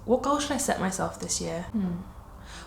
What goal should I set myself this year?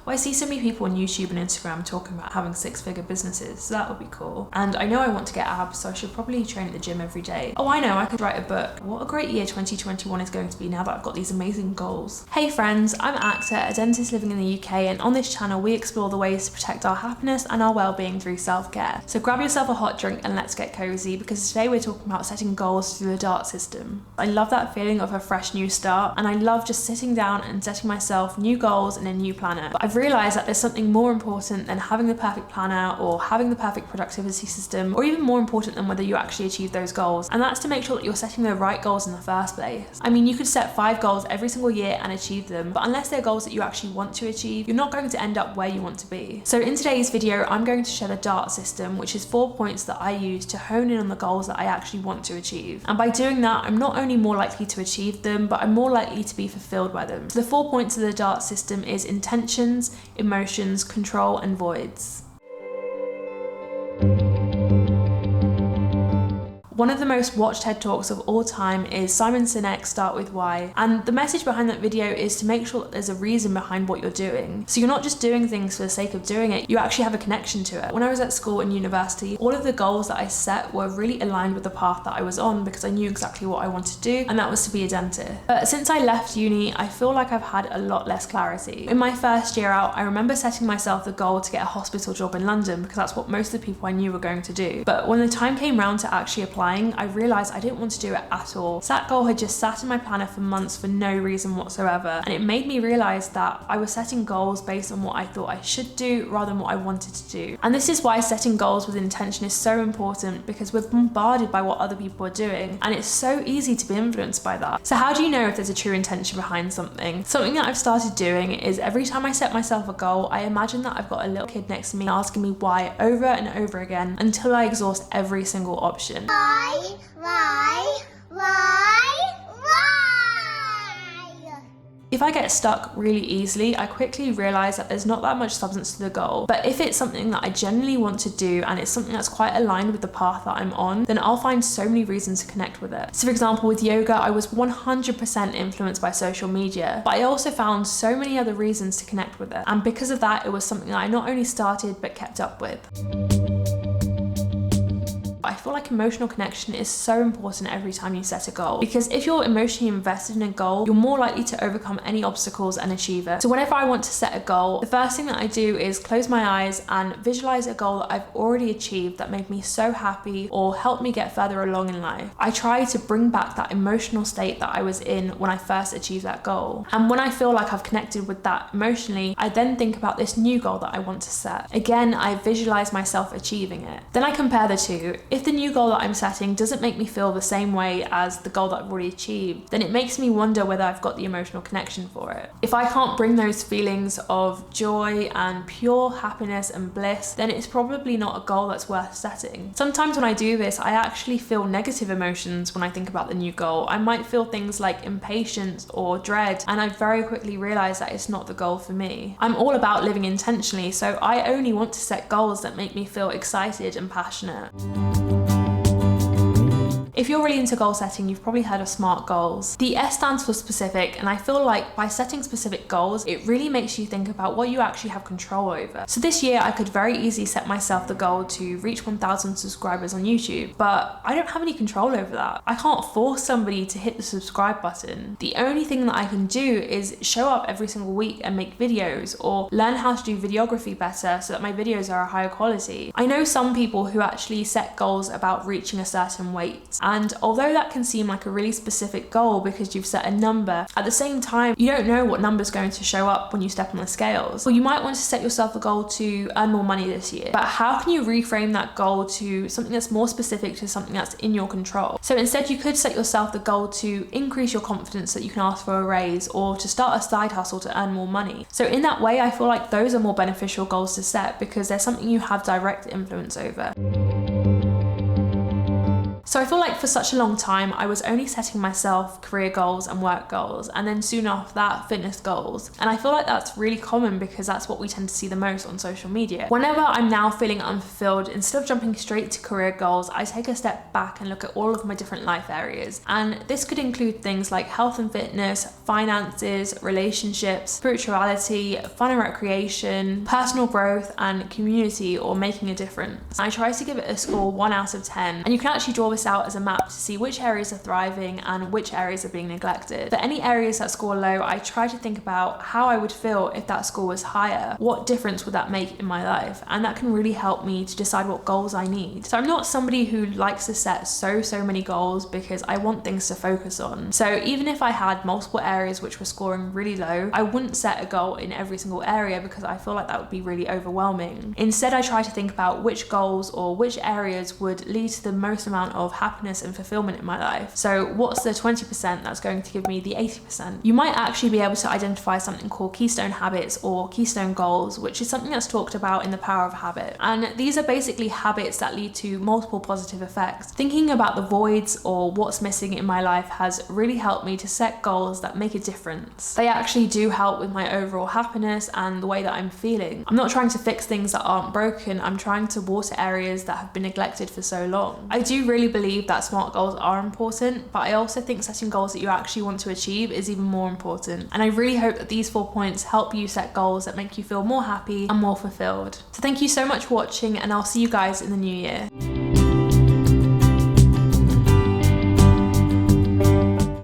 Well, I see so many people on YouTube and Instagram talking about having 6-figure businesses, so that would be cool. And I know I want to get abs, so I should probably train at the gym every day. Oh, I know, I could write a book. What a great year 2021 is going to be now that I've got these amazing goals. Hey friends, I'm Akta, a dentist living in the UK, and on this channel we explore the ways to protect our happiness and our well-being through self-care. So grab yourself a hot drink and let's get cozy, because today we're talking about setting goals through the DART system. I love that feeling of a fresh new start, and I love just sitting down and setting myself new goals in a new planner. But I've realised that there's something more important than having the perfect planner or having the perfect productivity system, or even more important than whether you actually achieve those goals, and that's to make sure that you're setting the right goals in the first place. I mean, you could set 5 goals every single year and achieve them, but unless they're goals that you actually want to achieve, you're not going to end up where you want to be. So in today's video, I'm going to share the DART system, which is 4 points that I use to hone in on the goals that I actually want to achieve. And by doing that, I'm not only more likely to achieve them, but I'm more likely to be fulfilled by them. So the 4 points of the DART system is intentions, emotions, control, and voids. One of the most watched TED Talks of all time is Simon Sinek's Start With Why, and the message behind that video is to make sure that there's a reason behind what you're doing. So you're not just doing things for the sake of doing it, you actually have a connection to it. When I was at school and university, all of the goals that I set were really aligned with the path that I was on, because I knew exactly what I wanted to do, and that was to be a dentist. But since I left uni, I feel like I've had a lot less clarity. In my first year out, I remember setting myself the goal to get a hospital job in London, because that's what most of the people I knew were going to do. But when the time came round to actually applying, I realised I didn't want to do it at all. So that goal had just sat in my planner for months for no reason whatsoever, and it made me realise that I was setting goals based on what I thought I should do rather than what I wanted to do. And this is why setting goals with intention is so important, because we're bombarded by what other people are doing, and it's so easy to be influenced by that. So how do you know if there's a true intention behind something? Something that I've started doing is every time I set myself a goal, I imagine that I've got a little kid next to me asking me why over and over again until I exhaust every single option. Why? If I get stuck really easily, I quickly realise that there's not that much substance to the goal. But if it's something that I genuinely want to do and it's something that's quite aligned with the path that I'm on, then I'll find so many reasons to connect with it. So for example, with yoga, I was 100% influenced by social media, but I also found so many other reasons to connect with it. And because of that, it was something that I not only started, but kept up with. I feel like emotional connection is so important every time you set a goal, because if you're emotionally invested in a goal, you're more likely to overcome any obstacles and achieve it. So whenever I want to set a goal, the first thing that I do is close my eyes and visualize a goal that I've already achieved that made me so happy or helped me get further along in life. I try to bring back that emotional state that I was in when I first achieved that goal. And when I feel like I've connected with that emotionally, I then think about this new goal that I want to set. Again, I visualize myself achieving it. Then I compare the two. If the new goal that I'm setting doesn't make me feel the same way as the goal that I've already achieved, then it makes me wonder whether I've got the emotional connection for it. If I can't bring those feelings of joy and pure happiness and bliss, then it's probably not a goal that's worth setting. Sometimes when I do this, I actually feel negative emotions when I think about the new goal. I might feel things like impatience or dread, and I very quickly realize that it's not the goal for me. I'm all about living intentionally, so I only want to set goals that make me feel excited and passionate. If you're really into goal setting, you've probably heard of SMART goals. The S stands for specific, and I feel like by setting specific goals, it really makes you think about what you actually have control over. So this year, I could very easily set myself the goal to reach 1,000 subscribers on YouTube, but I don't have any control over that. I can't force somebody to hit the subscribe button. The only thing that I can do is show up every single week and make videos, or learn how to do videography better so that my videos are a higher quality. I know some people who actually set goals about reaching a certain weight, and although that can seem like a really specific goal because you've set a number, at the same time, you don't know what number's going to show up when you step on the scales. Well, you might want to set yourself a goal to earn more money this year, but how can you reframe that goal to something that's more specific to something that's in your control? So instead, you could set yourself the goal to increase your confidence that you can ask for a raise, or to start a side hustle to earn more money. So in that way, I feel like those are more beneficial goals to set because they're something you have direct influence over. So I feel like for such a long time, I was only setting myself career goals and work goals, and then soon after that, fitness goals. And I feel like that's really common because that's what we tend to see the most on social media. Whenever I'm now feeling unfulfilled, instead of jumping straight to career goals, I take a step back and look at all of my different life areas. And this could include things like health and fitness, finances, relationships, spirituality, fun and recreation, personal growth, and community or making a difference. I try to give it a score 1 out of 10, and you can actually draw this out as a map to see which areas are thriving and which areas are being neglected. For any areas that score low, I try to think about how I would feel if that score was higher. What difference would that make in my life? And that can really help me to decide what goals I need. So I'm not somebody who likes to set so many goals because I want things to focus on. So even if I had multiple areas which were scoring really low, I wouldn't set a goal in every single area because I feel like that would be really overwhelming. Instead, I try to think about which goals or which areas would lead to the most amount of happiness and fulfillment in my life. So what's the 20% that's going to give me the 80%? You might actually be able to identify something called keystone habits or keystone goals, which is something that's talked about in The Power of Habit. And these are basically habits that lead to multiple positive effects. Thinking about the voids or what's missing in my life has really helped me to set goals that make a difference. They actually do help with my overall happiness and the way that I'm feeling. I'm not trying to fix things that aren't broken, I'm trying to water areas that have been neglected for so long. I do really believe that SMART goals are important, but I also think setting goals that you actually want to achieve is even more important. And I really hope that these 4 points help you set goals that make you feel more happy and more fulfilled. So thank you so much for watching, and I'll see you guys in the new year.